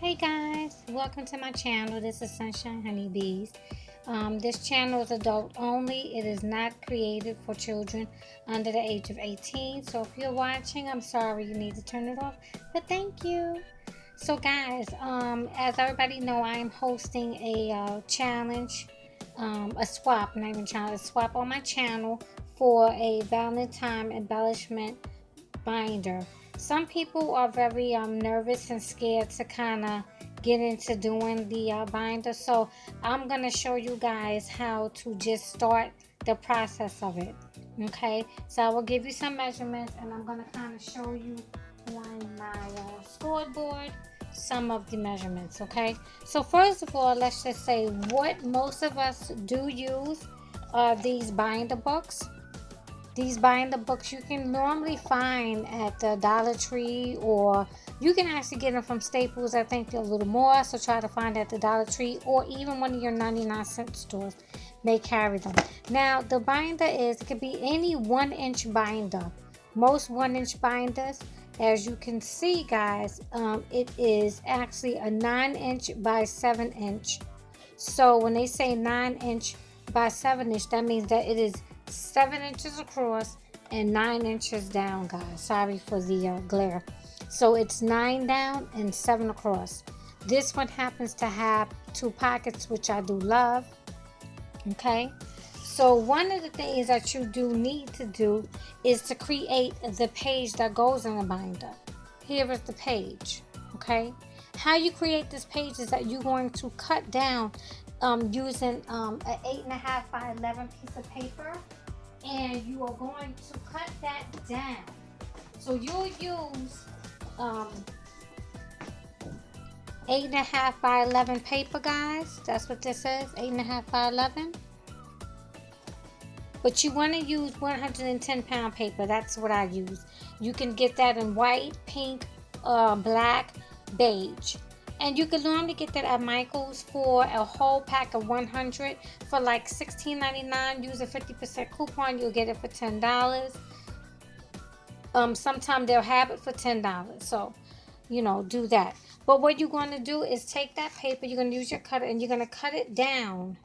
Hey guys, welcome to my channel. This is Sunshine Honeybees. This channel is adult only. It is not created for children under the age of 18. So if you're watching, I'm sorry, you need to turn it off. But thank you. So guys, as everybody know, I am hosting a challenge, a swap, not even challenge, a swap on my channel for a Valentine embellishment binder. Some people are very nervous and scared to kind of get into doing the binder. So I'm going to show you guys how to just start the process of it. Okay, so I will give you some measurements and I'm going to kind of show you on my scoreboard some of the measurements. Okay, so first of all, let's just say what most of us do use are these binder books. These binder books you can normally find at the Dollar Tree, or you can actually get them from Staples. I think they're a little more, so try to find at the Dollar Tree, or even one of your 99-cent stores may carry them. Now the binder it could be any 1-inch binder. Most 1-inch binders, as you can see guys, it is actually a 9-inch by 7-inch. So when they say 9-inch by 7-inch, that means that it is 7 inches across and 9 inches down, guys. Sorry for the glare. So it's 9 down and 7 across. This one happens to have 2 pockets, which I do love. Okay, so one of the things that you do need to do is to create the page that goes in the binder. Here is the page. Okay, how you create this page is that you're going to cut down using an 8.5 by 11 piece of paper, and you are going to cut that down. So you'll use 8.5 by 11 paper, guys. That's what this is, 8.5 by 11. But you want to use 110-pound paper. That's what I use. You can get that in white, pink, black, beige. And you can normally get that at Michael's for a whole pack of 100 for like $16.99. Use a 50% coupon. You'll get it for $10. Sometimes they'll have it for $10. So, do that. But what you're going to do is take that paper. You're going to use your cutter and you're going to cut it down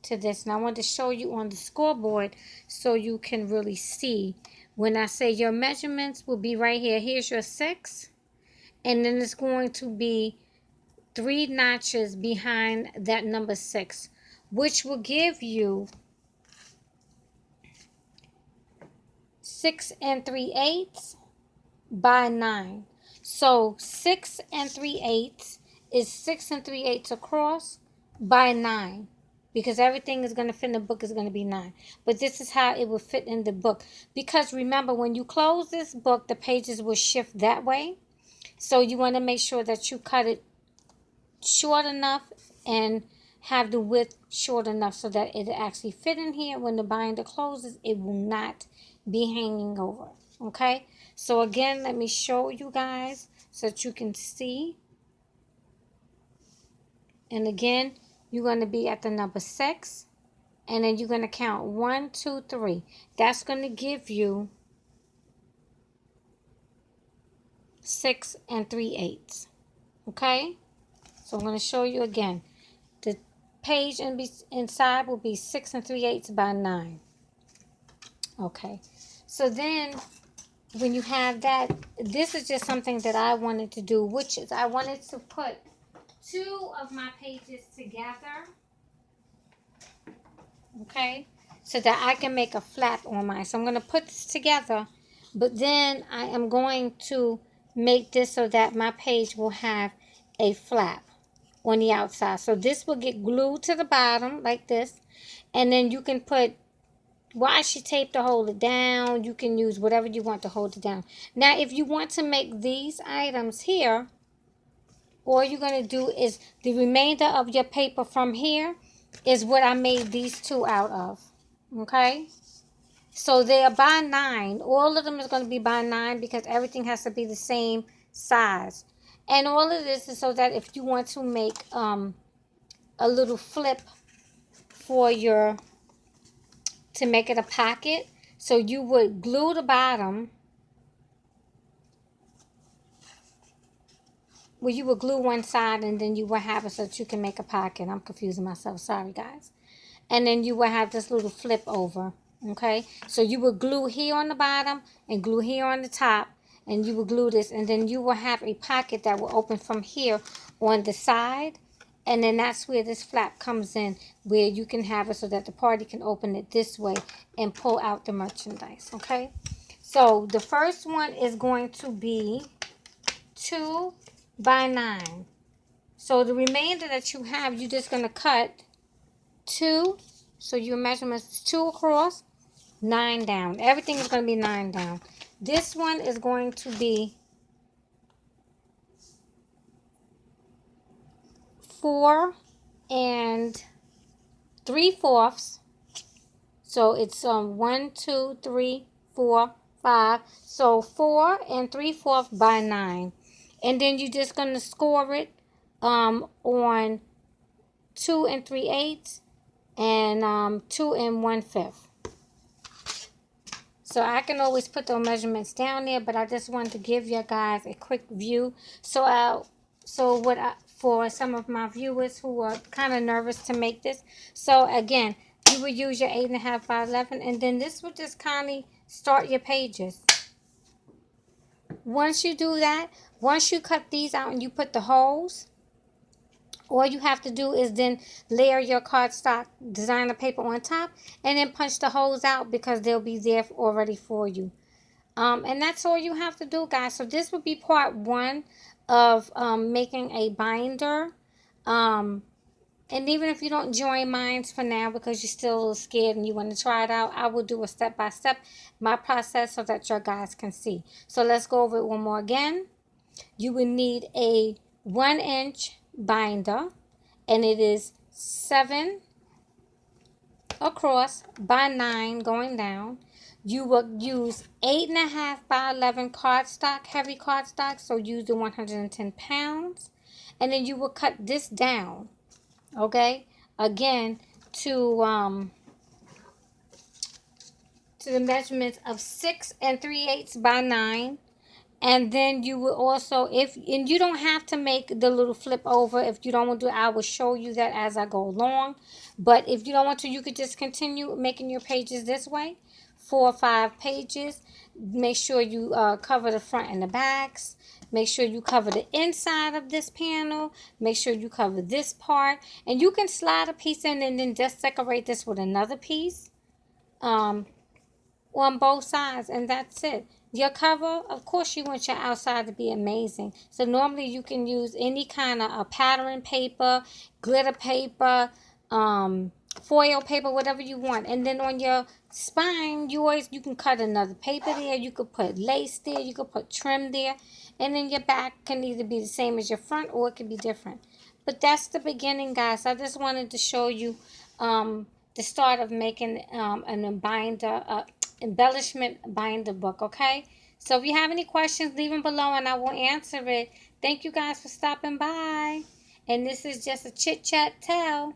to this. And I want to show you on the scoreboard so you can really see. When I say your measurements will be right here. Here's your 6. And then it's going to be 3 notches behind that number 6, which will give you 6 3/8 by 9. So 6 3/8 is 6 3/8 across by 9. Because everything is going to fit in the book is going to be 9. But this is how it will fit in the book. Because remember, when you close this book, the pages will shift that way. So you want to make sure that you cut it short enough and have the width short enough so that it actually fit in here. When the binder closes, it will not be hanging over. Okay, so again, let me show you guys so that you can see. And again, you're going to be at the number 6, and then you're going to count 1, 2, 3. That's going to give you 6 3/8. Okay, so I'm going to show you again. The page inside will be 6 3/8 by 9. Okay, so then when you have that, this is just something that I wanted to do, which is I wanted to put 2 of my pages together. Okay, so that I can make a flap on mine. So I'm going to put this together, but then I am going to make this so that my page will have a flap on the outside. So this will get glued to the bottom like this, and then you can put washi tape to hold it down. You can use whatever you want to hold it down. Now if you want to make these items here, all you're going to do is the remainder of your paper from here is what I made these 2 out of. Okay, so they are by 9. All of them is going to be by 9 because everything has to be the same size. And all of this is so that if you want to make a little flip for to make it a pocket, so you would glue the bottom well, you would glue one side and then you would have it so that you can make a pocket. I'm confusing myself. Sorry, guys. And then you will have this little flip over. Okay, so you will glue here on the bottom and glue here on the top, and you will glue this, and then you will have a pocket that will open from here on the side, and then that's where this flap comes in, where you can have it so that the party can open it this way and pull out the merchandise. Okay, so the first one is going to be 2 by 9. So the remainder that you have, you're just going to cut 2. So your measurement is 2 across, 9 down. Everything is going to be 9 down. This one is going to be 4 3/4. So it's 1, 2, 3, 4, 5. So 4 3/4 by 9. And then you're just going to score it on 2 3/8 and 2 1/5. So I can always put those measurements down there, but I just wanted to give you guys a quick view. For some of my viewers who are kind of nervous to make this, so again, you would use your 8.5 by 11, and then this would just kind of start your pages. Once you do that, once you cut these out and you put the holes, all you have to do is then layer your cardstock designer paper on top and then punch the holes out because they'll be there already for you. And that's all you have to do, guys. So this would be part 1 of making a binder. And even if you don't join mine for now because you're still a little scared and you want to try it out, I will do a step-by-step my process so that your guys can see. So let's go over it one more again. You would need a 1-inch binder, and it is 7 across by 9 going down. You will use 8.5 by 11 cardstock, heavy cardstock, so use the 110 pounds, and then you will cut this down, okay, again to the measurements of 6 3/8 by 9. And then you will also, and you don't have to make the little flip over if you don't want to. I will show you that as I go along. But if you don't want to, you could just continue making your pages this way. 4 or 5 pages. Make sure you cover the front and the backs. Make sure you cover the inside of this panel. Make sure you cover this part. And you can slide a piece in and then just decorate this with another piece on both sides. And that's it. Your cover, of course, you want your outside to be amazing. So normally you can use any kind of pattern paper, glitter paper, foil paper, whatever you want. And then on your spine, you can cut another paper there. You could put lace there. You could put trim there. And then your back can either be the same as your front or it could be different. But that's the beginning, guys. I just wanted to show you the start of making an binder, embellishment binder book, okay? So if you have any questions, leave them below and I will answer it. Thank you guys for stopping by. And this is just a chit chat tell.